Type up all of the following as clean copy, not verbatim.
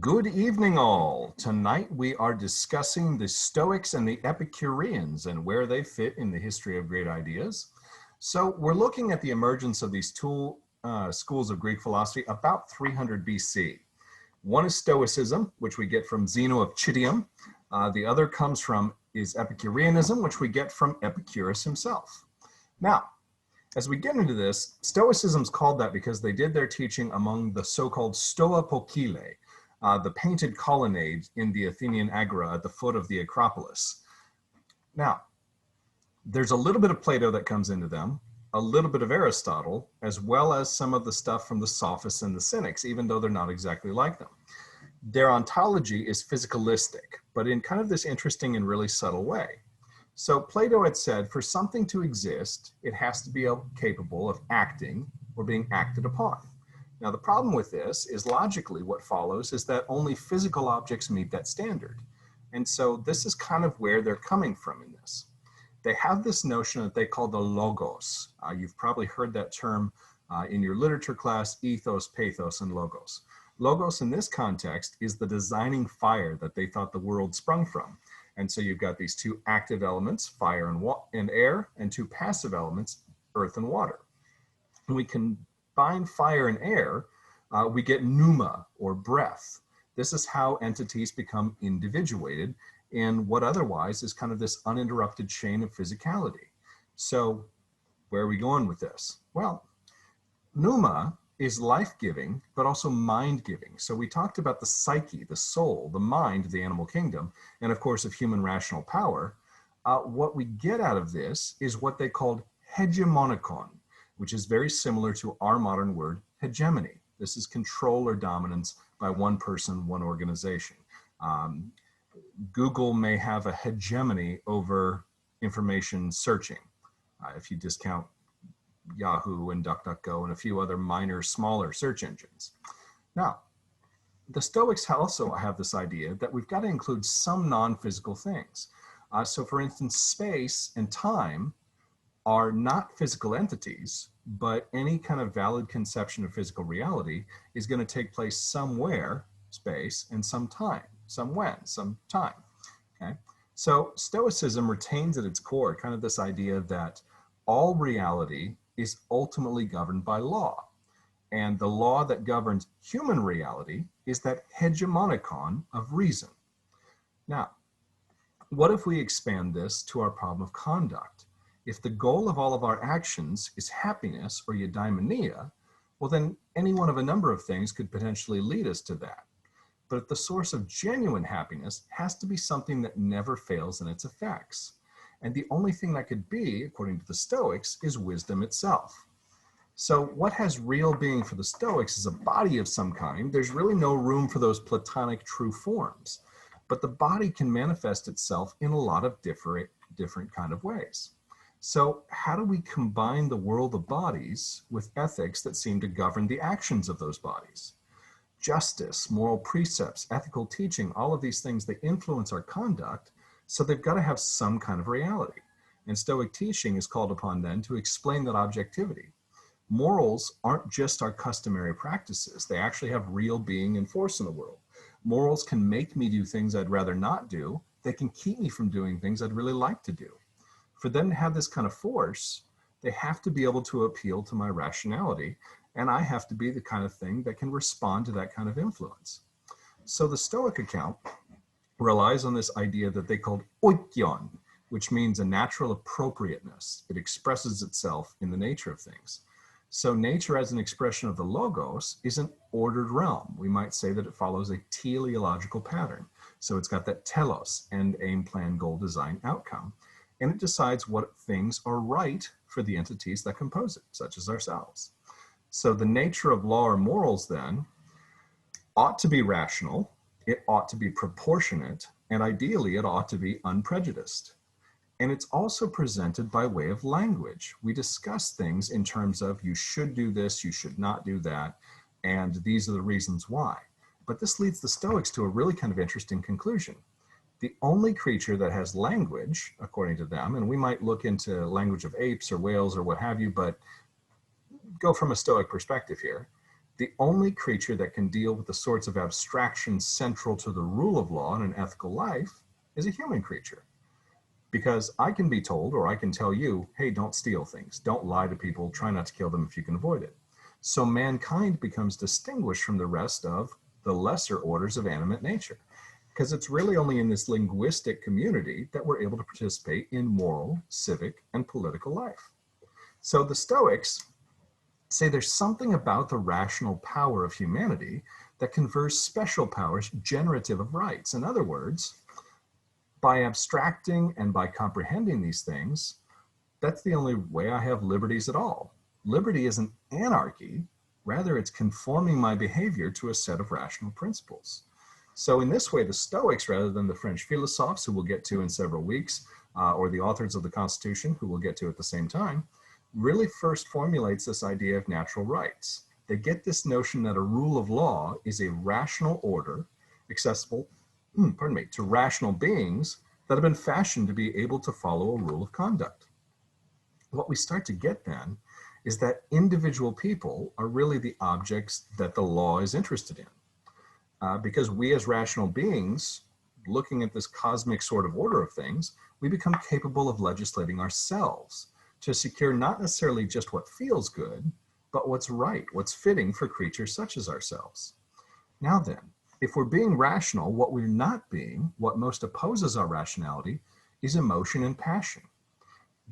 Good evening, all. Tonight we are discussing the Stoics and the Epicureans and where they fit in the history of great ideas. So we're looking at the emergence of these two schools of Greek philosophy about 300 BC. One is Stoicism, which we get from Zeno of Citium. The other is Epicureanism, which we get from Epicurus himself. Now, as we get into this, Stoicism is called that because they did their teaching among the so-called Stoa Poikile, the painted colonnade in the Athenian Agora at the foot of the Acropolis. Now, there's a little bit of Plato that comes into them, a little bit of Aristotle, as well as some of the stuff from the Sophists and the Cynics, even though they're not exactly like them. Their ontology is physicalistic, but in kind of this interesting and really subtle way. So Plato had said, for something to exist, it has to be capable of acting or being acted upon. Now, the problem with this is logically what follows is that only physical objects meet that standard. And so this is kind of where they're coming from in this. They have this notion that they call the logos. You've probably heard that term in your literature class, ethos, pathos, and logos. Logos in this context is the designing fire that they thought the world sprung from. And so you've got these two active elements, fire and air, and two passive elements, earth and water. And we combine fire and air, we get pneuma or breath. This is how entities become individuated in what otherwise is kind of this uninterrupted chain of physicality. So where are we going with this? Well, pneuma is life-giving, but also mind-giving. So we talked about the psyche, the soul, the mind of the animal kingdom, and of course of human rational power. What we get out of this is what they called hegemonikon, which is very similar to our modern word hegemony. This is control or dominance by one person, one organization. Google may have a hegemony over information searching, if you discount Yahoo and DuckDuckGo and a few other minor, smaller search engines. Now, the Stoics also have this idea that we've got to include some non-physical things. So for instance, space and time are not physical entities, but any kind of valid conception of physical reality is going to take place somewhere, space, and some time, some when, some time, okay? So Stoicism retains at its core kind of this idea that all reality is ultimately governed by law. And the law that governs human reality is that hegemonikon of reason. Now, what if we expand this to our problem of conduct? If the goal of all of our actions is happiness or eudaimonia, well then any one of a number of things could potentially lead us to that. But if the source of genuine happiness has to be something that never fails in its effects. And the only thing that could be, according to the Stoics, is wisdom itself. So what has real being for the Stoics is a body of some kind. There's really no room for those Platonic true forms. But the body can manifest itself in a lot of different kind of ways. So how do we combine the world of bodies with ethics that seem to govern the actions of those bodies? Justice, moral precepts, ethical teaching, all of these things, they influence our conduct. So they've got to have some kind of reality. And Stoic teaching is called upon then to explain that objectivity. Morals aren't just our customary practices. They actually have real being and force in the world. Morals can make me do things I'd rather not do. They can keep me from doing things I'd really like to do. For them to have this kind of force, they have to be able to appeal to my rationality. And I have to be the kind of thing that can respond to that kind of influence. So the Stoic account relies on this idea that they called oikion, which means a natural appropriateness. It expresses itself in the nature of things. So nature as an expression of the logos is an ordered realm. We might say that it follows a teleological pattern. So it's got that telos, end, aim, plan, goal, design, outcome. And it decides what things are right for the entities that compose it, such as ourselves. So the nature of law or morals then ought to be rational, it ought to be proportionate, and ideally it ought to be unprejudiced. And it's also presented by way of language. We discuss things in terms of you should do this, you should not do that, and these are the reasons why. But this leads the Stoics to a really kind of interesting conclusion. The only creature that has language, according to them, and we might look into language of apes or whales or what have you, but go from a Stoic perspective here, The only creature that can deal with the sorts of abstractions central to the rule of law in an ethical life is a human creature. Because I can be told, or I can tell you, hey, don't steal things, don't lie to people, try not to kill them if you can avoid it. So mankind becomes distinguished from the rest of the lesser orders of animate nature, because it's really only in this linguistic community that we're able to participate in moral, civic, and political life. So the Stoics say there's something about the rational power of humanity that confers special powers generative of rights. In other words, by abstracting and by comprehending these things, that's the only way I have liberties at all. Liberty isn't anarchy, rather it's conforming my behavior to a set of rational principles. So in this way, the Stoics, rather than the French philosophes, who we'll get to in several weeks, or the authors of the Constitution, who we'll get to at the same time, really first formulates this idea of natural rights. They get this notion that a rule of law is a rational order accessible to rational beings that have been fashioned to be able to follow a rule of conduct. What we start to get then is that individual people are really the objects that the law is interested in. Because we as rational beings, looking at this cosmic sort of order of things, we become capable of legislating ourselves to secure not necessarily just what feels good, but what's right, what's fitting for creatures such as ourselves. Now then, if we're being rational, what we're not being, what most opposes our rationality, is emotion and passion.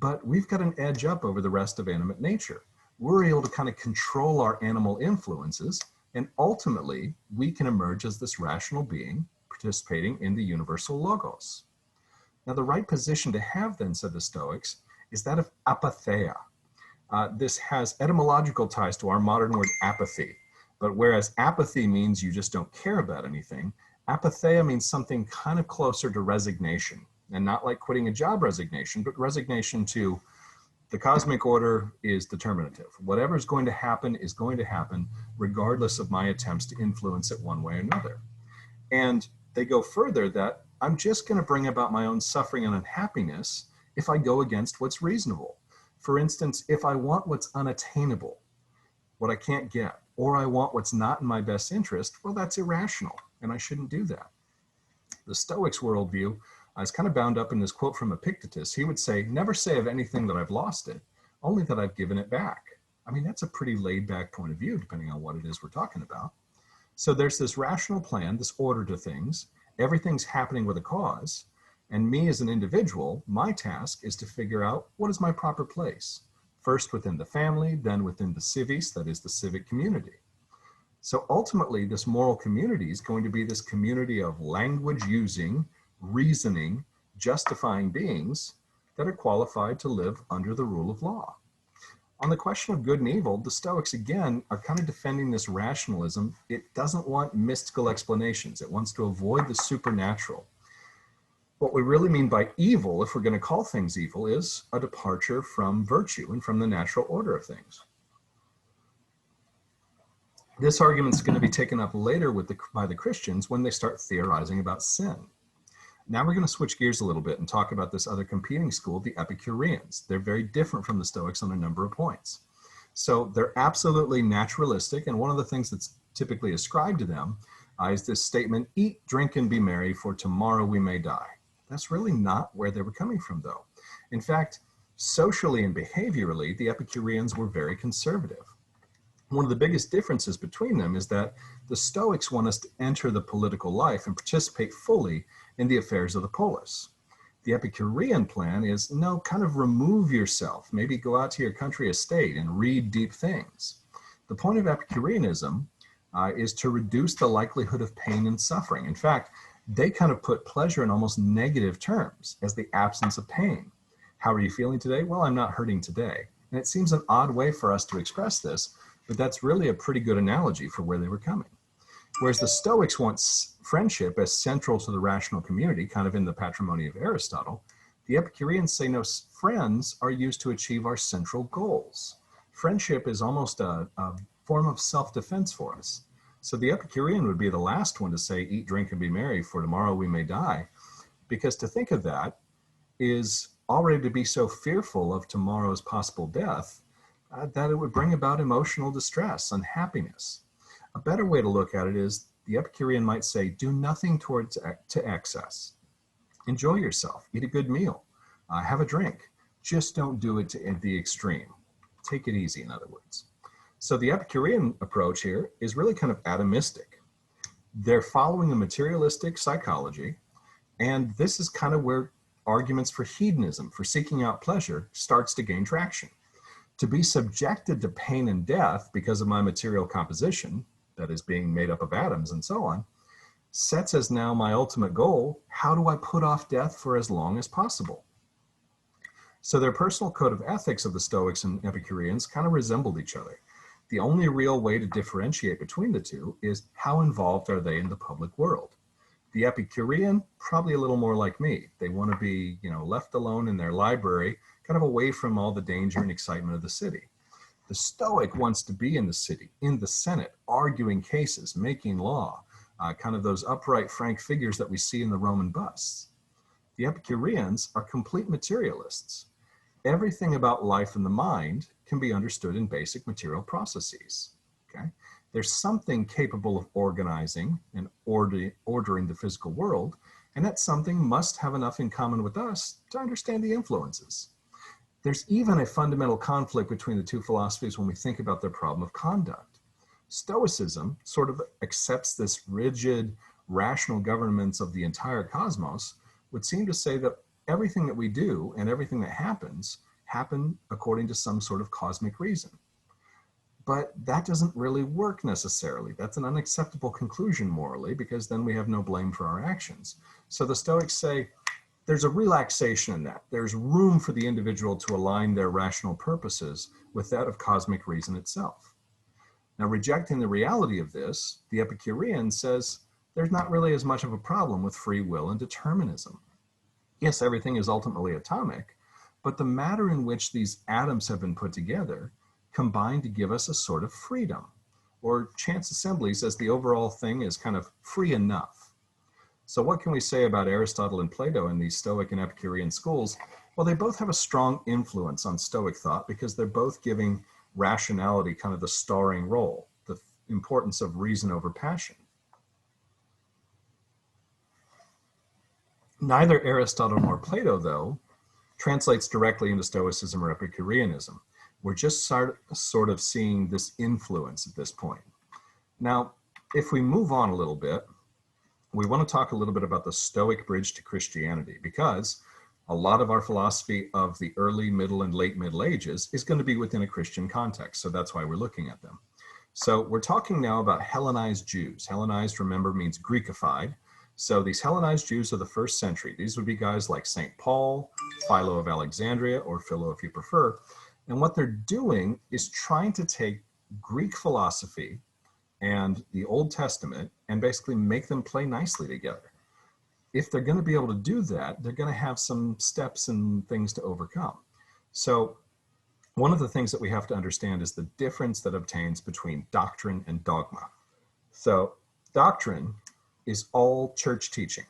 But we've got an edge up over the rest of animate nature. We're able to kind of control our animal influences, and ultimately, we can emerge as this rational being participating in the universal logos. Now, the right position to have then, said the Stoics, is that of apatheia. This has etymological ties to our modern word apathy. But whereas apathy means you just don't care about anything, apatheia means something kind of closer to resignation. And not like quitting a job resignation, but resignation to the cosmic order is determinative. Whatever's going to happen is going to happen, regardless of my attempts to influence it one way or another. And they go further that I'm just going to bring about my own suffering and unhappiness if I go against what's reasonable. For instance, if I want what's unattainable, what I can't get, or I want what's not in my best interest, well, that's irrational, and I shouldn't do that. The Stoics' worldview is kind of bound up in this quote from Epictetus. He would say, never say of anything that I've lost it, only that I've given it back. I mean, that's a pretty laid back point of view, depending on what it is we're talking about. So there's this rational plan, this order to things. Everything's happening with a cause. And me as an individual, my task is to figure out what is my proper place. First within the family, then within the civis, that is the civic community. So ultimately, this moral community is going to be this community of language using, reasoning, justifying beings that are qualified to live under the rule of law. On the question of good and evil, the Stoics, again, are kind of defending this rationalism. It doesn't want mystical explanations. It wants to avoid the supernatural. What we really mean by evil, if we're going to call things evil, is a departure from virtue and from the natural order of things. This argument is going to be taken up later by the Christians when they start theorizing about sin. Now we're going to switch gears a little bit and talk about this other competing school, the Epicureans. They're very different from the Stoics on a number of points. So they're absolutely naturalistic, and one of the things that's typically ascribed to them is this statement, eat, drink, and be merry, for tomorrow we may die. That's really not where they were coming from, though. In fact, socially and behaviorally, the Epicureans were very conservative. One of the biggest differences between them is that the Stoics want us to enter the political life and participate fully in the affairs of the polis. The Epicurean plan is, no, kind of remove yourself, maybe go out to your country estate and read deep things. The point of Epicureanism is to reduce the likelihood of pain and suffering. In fact, they kind of put pleasure in almost negative terms as the absence of pain. How are you feeling today? Well, I'm not hurting today. And it seems an odd way for us to express this, but that's really a pretty good analogy for where they were coming. Whereas the Stoics want friendship as central to the rational community, kind of in the patrimony of Aristotle, the Epicureans say, no, friends are used to achieve our central goals. Friendship is almost a form of self-defense for us. So the Epicurean would be the last one to say, eat, drink, and be merry, for tomorrow we may die. Because to think of that is already to be so fearful of tomorrow's possible death that it would bring about emotional distress, unhappiness. A better way to look at it is the Epicurean might say, do nothing to excess. Enjoy yourself, eat a good meal, have a drink. Just don't do it to the extreme. Take it easy, in other words. So the Epicurean approach here is really kind of atomistic. They're following a materialistic psychology, and this is kind of where arguments for hedonism, for seeking out pleasure, starts to gain traction. To be subjected to pain and death because of my material composition, that is being made up of atoms and so on, sets as now my ultimate goal, how do I put off death for as long as possible? So their personal code of ethics of the Stoics and Epicureans kind of resembled each other. The only real way to differentiate between the two is how involved are they in the public world. The Epicurean, probably a little more like me. They want to be, left alone in their library, kind of away from all the danger and excitement of the city. The Stoic wants to be in the city, in the Senate, arguing cases, making law, kind of those upright, frank figures that we see in the Roman busts. The Epicureans are complete materialists. Everything about life and the mind can be understood in basic material processes. Okay? There's something capable of organizing and ordering the physical world, and that something must have enough in common with us to understand the influences. There's even a fundamental conflict between the two philosophies when we think about their problem of conduct. Stoicism sort of accepts this rigid, rational governance of the entire cosmos, would seem to say that everything that we do and everything that happen according to some sort of cosmic reason. But that doesn't really work necessarily. That's an unacceptable conclusion morally, because then we have no blame for our actions. So the Stoics say there's a relaxation in that. There's room for the individual to align their rational purposes with that of cosmic reason itself. Now, rejecting the reality of this, the Epicurean says there's not really as much of a problem with free will and determinism. Yes, everything is ultimately atomic, but the matter in which these atoms have been put together combine to give us a sort of freedom, or chance assemblies, as the overall thing is kind of free enough. So what can we say about Aristotle and Plato in these Stoic and Epicurean schools? Well, they both have a strong influence on Stoic thought because they're both giving rationality kind of the starring role, the importance of reason over passion. Neither Aristotle nor Plato, though, translates directly into Stoicism or Epicureanism. We're just sort of seeing this influence at this point. Now, if we move on a little bit, we want to talk a little bit about the Stoic bridge to Christianity, because a lot of our philosophy of the early, middle, and late Middle Ages is going to be within a Christian context, so that's why we're looking at them. So we're talking now about Hellenized Jews. Hellenized, remember, means Greekified. So these Hellenized Jews of the first century, these would be guys like St. Paul, Philo of Alexandria, or Philo if you prefer. And what they're doing is trying to take Greek philosophy and the Old Testament and basically make them play nicely together. If they're going to be able to do that, they're going to have some steps and things to overcome. So one of the things that we have to understand is the difference that obtains between doctrine and dogma. So doctrine is all church teaching.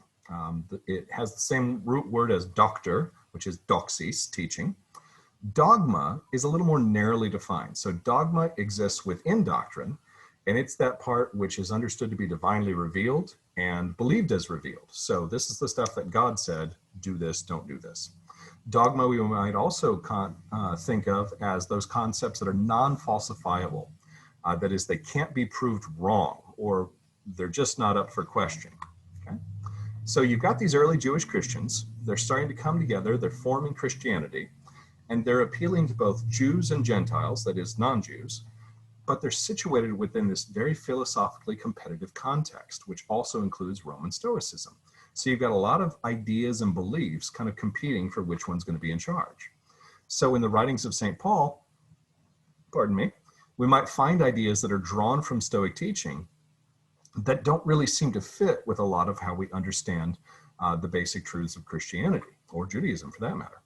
It has the same root word as doctor, which is doxis, teaching. Dogma is a little more narrowly defined. So dogma exists within doctrine, and it's that part which is understood to be divinely revealed and believed as revealed. So this is the stuff that God said, do this, don't do this. Dogma we might also think of as those concepts that are non-falsifiable. That is, they can't be proved wrong, or they're just not up for question. Okay? So you've got these early Jewish Christians. They're starting to come together. They're forming Christianity, and they're appealing to both Jews and Gentiles, that is, non-Jews, but they're situated within this very philosophically competitive context, which also includes Roman Stoicism. So you've got a lot of ideas and beliefs kind of competing for which one's going to be in charge. So in the writings of St. Paul, we might find ideas that are drawn from Stoic teaching that don't really seem to fit with a lot of how we understand the basic truths of Christianity, or Judaism for that matter.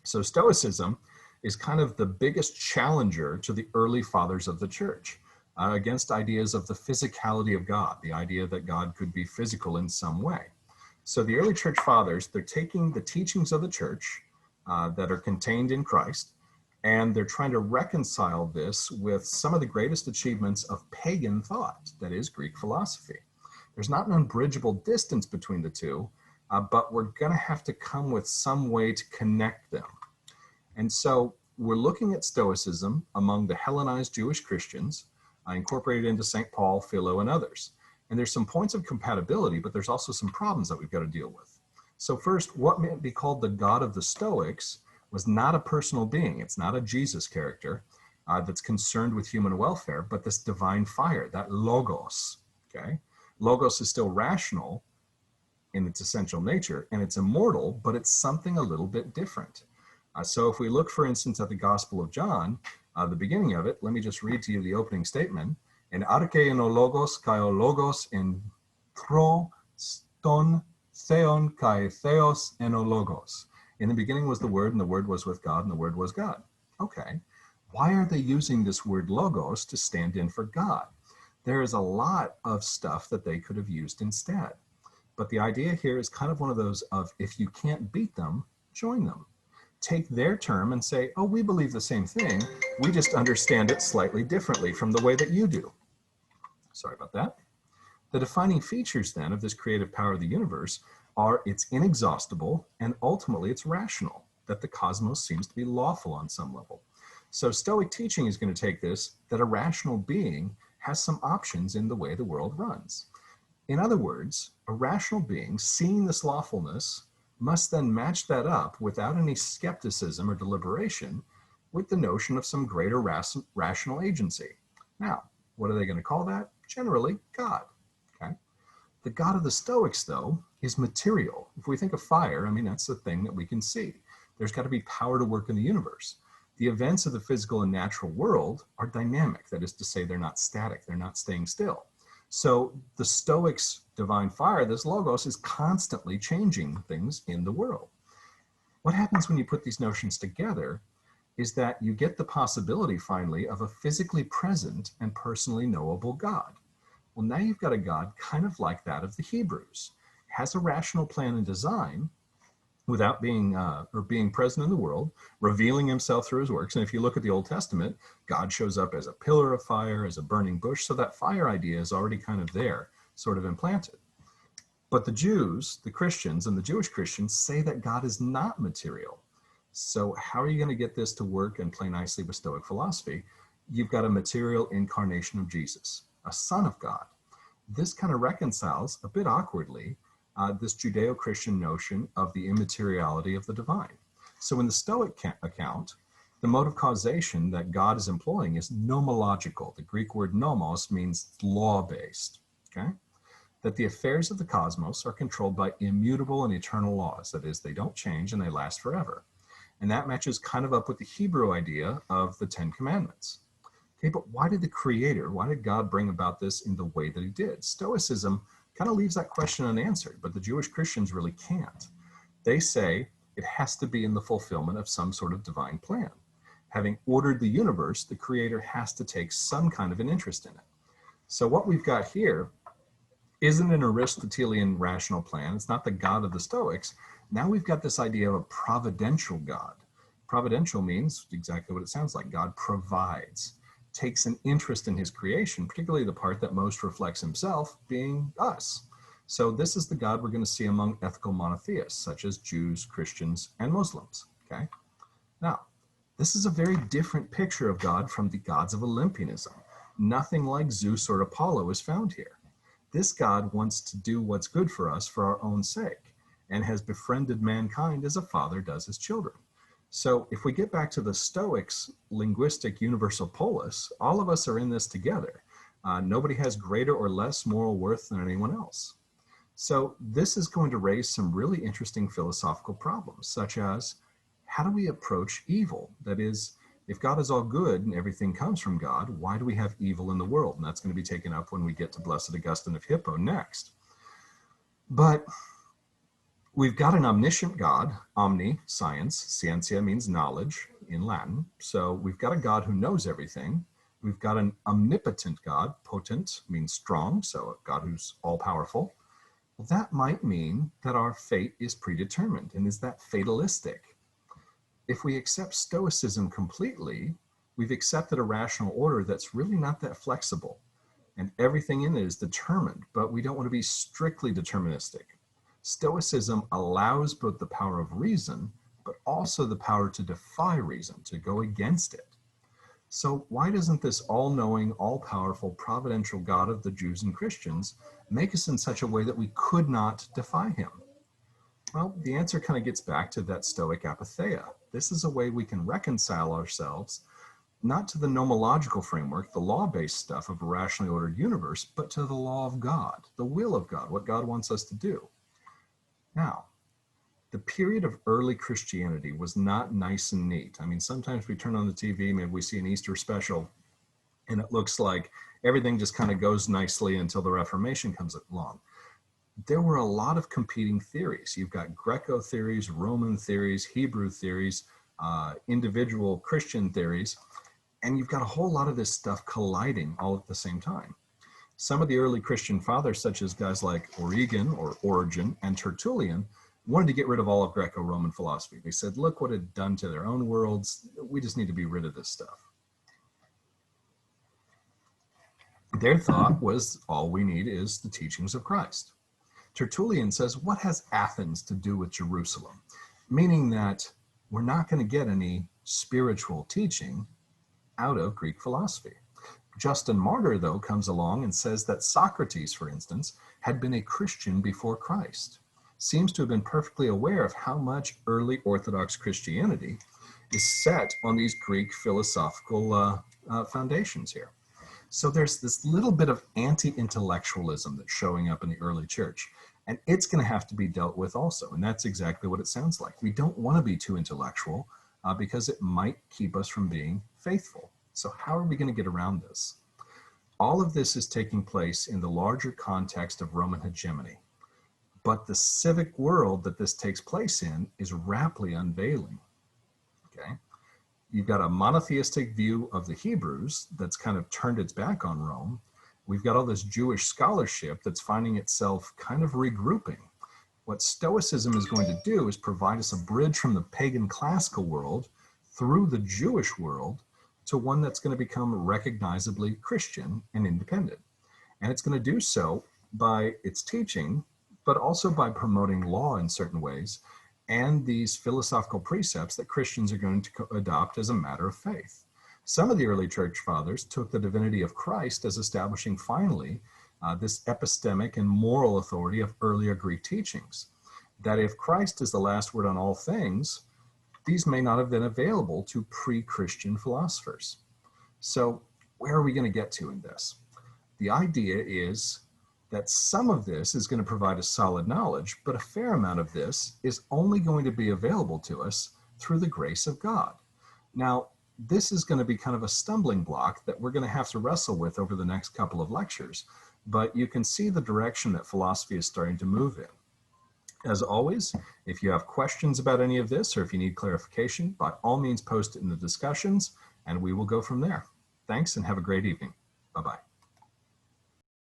So Stoicism is kind of the biggest challenger to the early fathers of the church against ideas of the physicality of God, the idea that God could be physical in some way. So the early church fathers, they're taking the teachings of the church that are contained in Christ, And they're trying to reconcile this with some of the greatest achievements of pagan thought, that is Greek philosophy. There's not an unbridgeable distance between the two, but we're going to have to come with some way to connect them. And so we're looking at Stoicism among the Hellenized Jewish Christians, incorporated into St. Paul, Philo, and others. And there's some points of compatibility, but there's also some problems that we've got to deal with. So first, what may be called the God of the Stoics was not a personal being. It's not a Jesus character that's concerned with human welfare, but this divine fire, that logos, okay? Logos is still rational in its essential nature, and it's immortal, but it's something a little bit different. So if we look, for instance, at the Gospel of John, the beginning of it, let me just read to you the opening statement. En arche en o logos, kai o logos en thro ston theon kai theos en o logos. In the beginning was the Word, and the Word was with God, and the Word was God. Okay, why are they using this word logos to stand in for God? There is a lot of stuff that they could have used instead. But the idea here is kind of one of those of, if you can't beat them, join them. Take their term and say, oh, we believe the same thing. We just understand it slightly differently from the way that you do. Sorry about that. The defining features then of this creative power of the universe are it's inexhaustible and ultimately it's rational, that the cosmos seems to be lawful on some level. So Stoic teaching is going to take this, that a rational being has some options in the way the world runs. In other words, a rational being seeing this lawfulness must then match that up without any skepticism or deliberation with the notion of some greater rational agency. Now, what are they going to call that? Generally, God. Okay. The God of the Stoics, though, is material. If we think of fire, I mean, that's the thing that we can see. There's got to be power to work in the universe. The events of the physical and natural world are dynamic. That is to say, they're not static. They're not staying still. So the Stoics' divine fire, this logos, is constantly changing things in the world. What happens when you put these notions together is that you get the possibility, finally, of a physically present and personally knowable God. Well, now you've got a God kind of like that of the Hebrews, has a rational plan and design without being present in the world, revealing himself through his works. And if you look at the Old Testament, God shows up as a pillar of fire, as a burning bush. So that fire idea is already kind of there, sort of implanted. But the Jews, the Christians, and the Jewish Christians say that God is not material. So how are you going to get this to work and play nicely with Stoic philosophy? You've got a material incarnation of Jesus, a son of God. This kind of reconciles, a bit awkwardly, this Judeo-Christian notion of the immateriality of the divine. So in the Stoic account, the mode of causation that God is employing is nomological. The Greek word nomos means law-based, okay? That the affairs of the cosmos are controlled by immutable and eternal laws. That is, they don't change and they last forever. And that matches kind of up with the Hebrew idea of the Ten Commandments. Okay, but why did God bring about this in the way that he did? Stoicism kind of leaves that question unanswered, but the Jewish Christians really can't. They say it has to be in the fulfillment of some sort of divine plan. Having ordered the universe, the creator has to take some kind of an interest in it. So what we've got here isn't an Aristotelian rational plan. It's not the God of the Stoics. Now we've got this idea of a providential God. Providential means exactly what it sounds like. God provides, takes an interest in his creation, particularly the part that most reflects himself, being us. So this is the God we're going to see among ethical monotheists, such as Jews, Christians, and Muslims, okay? Now, this is a very different picture of God from the gods of Olympianism. Nothing like Zeus or Apollo is found here. This God wants to do what's good for us for our own sake, and has befriended mankind as a father does his children. So if we get back to the Stoics' linguistic universal polis, all of us are in this together. Nobody has greater or less moral worth than anyone else. So this is going to raise some really interesting philosophical problems, such as, how do we approach evil? That is, if God is all good and everything comes from God, why do we have evil in the world? And that's going to be taken up when we get to Blessed Augustine of Hippo next. But we've got an omniscient God, omni, science, scientia means knowledge in Latin. So we've got a God who knows everything. We've got an omnipotent God, potent means strong, so a God who's all-powerful. Well, that might mean that our fate is predetermined, and is that fatalistic? if we accept Stoicism completely, we've accepted a rational order that's really not that flexible. And everything in it is determined, but we don't want to be strictly deterministic. Stoicism allows both the power of reason, but also the power to defy reason, to go against it. So why doesn't this all-knowing, all-powerful, providential God of the Jews and Christians make us in such a way that we could not defy him? Well, the answer kind of gets back to that Stoic apatheia. This is a way we can reconcile ourselves, not to the nomological framework, the law-based stuff of a rationally ordered universe, but to the law of God, the will of God, what God wants us to do. Now, the period of early Christianity was not nice and neat. I mean, sometimes we turn on the TV, maybe we see an Easter special, and it looks like everything just kind of goes nicely until the Reformation comes along. There were a lot of competing theories. You've got Greco theories, Roman theories, Hebrew theories, individual Christian theories, and you've got a whole lot of this stuff colliding all at the same time. Some of the early Christian fathers, such as guys like Origen and Tertullian, wanted to get rid of all of Greco-Roman philosophy. They said, look what it had done to their own worlds. We just need to be rid of this stuff. Their thought was, all we need is the teachings of Christ. Tertullian says, what has Athens to do with Jerusalem? Meaning that we're not going to get any spiritual teaching out of Greek philosophy. Justin Martyr, though, comes along and says that Socrates, for instance, had been a Christian before Christ. Seems to have been perfectly aware of how much early Orthodox Christianity is set on these Greek philosophical foundations here. So there's this little bit of anti-intellectualism that's showing up in the early church, and it's going to have to be dealt with also. And that's exactly what it sounds like. We don't want to be too intellectual because it might keep us from being faithful. So how are we going to get around this? All of this is taking place in the larger context of Roman hegemony. But the civic world that this takes place in is rapidly unveiling. Okay? You've got a monotheistic view of the Hebrews that's kind of turned its back on Rome. We've got all this Jewish scholarship that's finding itself kind of regrouping. What Stoicism is going to do is provide us a bridge from the pagan classical world through the Jewish world to one that's going to become recognizably Christian and independent. And it's going to do so by its teaching, but also by promoting law in certain ways and these philosophical precepts that Christians are going to adopt as a matter of faith. Some of the early church fathers took the divinity of Christ as establishing finally this epistemic and moral authority of earlier Greek teachings, that if Christ is the last word on all things, these may not have been available to pre-Christian philosophers. So where are we going to get to in this? The idea is that some of this is going to provide us solid knowledge, but a fair amount of this is only going to be available to us through the grace of God. Now, this is going to be kind of a stumbling block that we're going to have to wrestle with over the next couple of lectures, but you can see the direction that philosophy is starting to move in. As always, if you have questions about any of this or if you need clarification, by all means post it in the discussions and we will go from there. Thanks and have a great evening. Bye-bye.